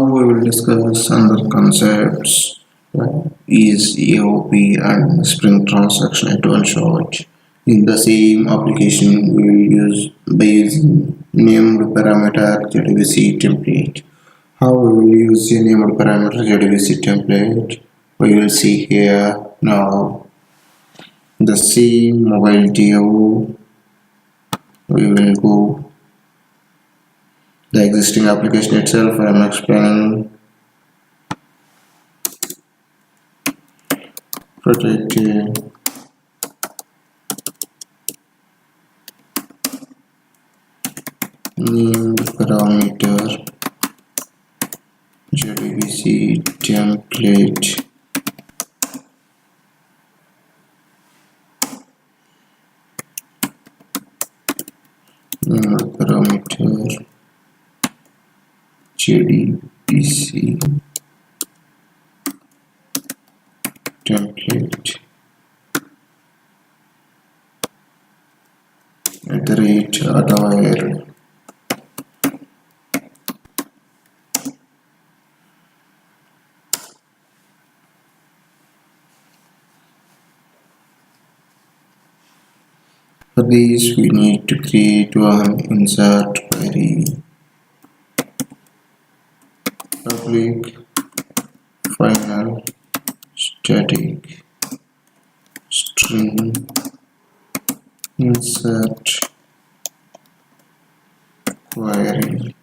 we will discuss other concepts is AOP and Spring Transaction at one shot. In the same application, we will use by using named parameter JDBC template. How we will use a named parameter JDBC template? We will see here now. The same mobile DAO. We will go the existing application itself. I am explaining protected named parameter JDBC template named parameter JDBC template at the rate attire. For this, we need to create one insert query. Public final static string insert query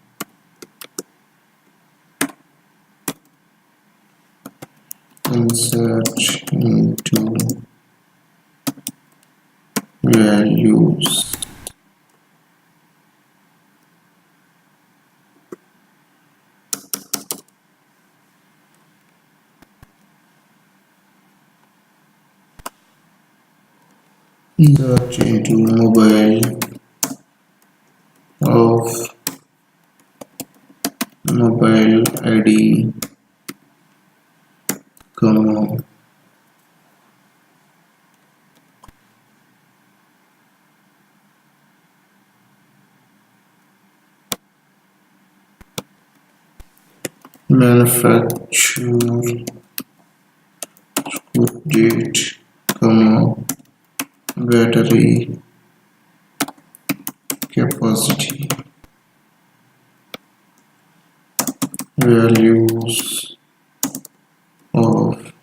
insert into values insert into mobile of mobile ID comma manufacturer date comma battery capacity values of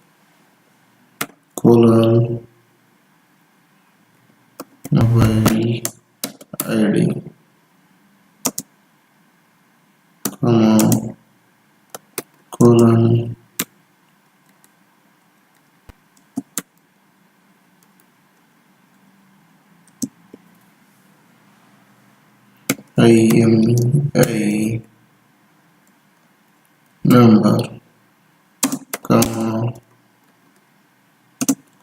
colon mobile ID comma colon IMEI number comma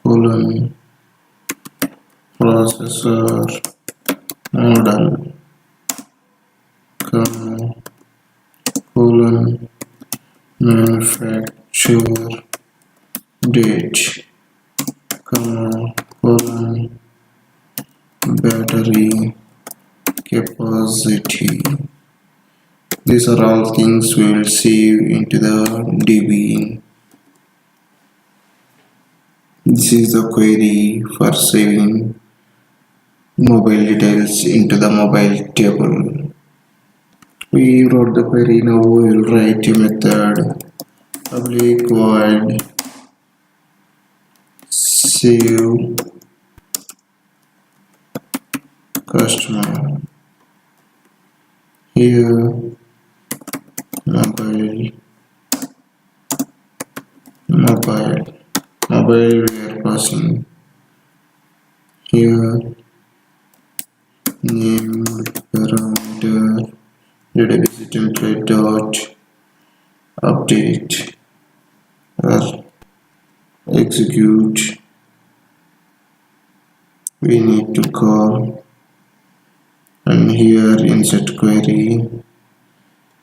colon processor model comma colon manufacturer date comma colon battery capacity. These are all things we will save into the DB. This is the query for saving mobile details into the mobile table. We wrote the query. Now we will write a method public void save customer. Here mobile we are passing. Here named parameter JDBC template dot update or execute. We need to call and here insert query.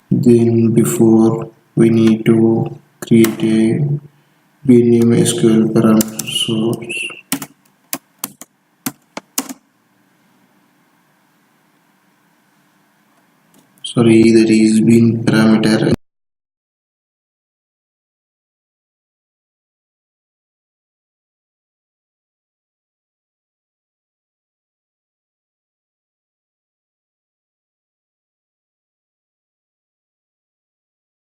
Then before we need to create a bname SQL parameter source. Sorry, that is bin parameter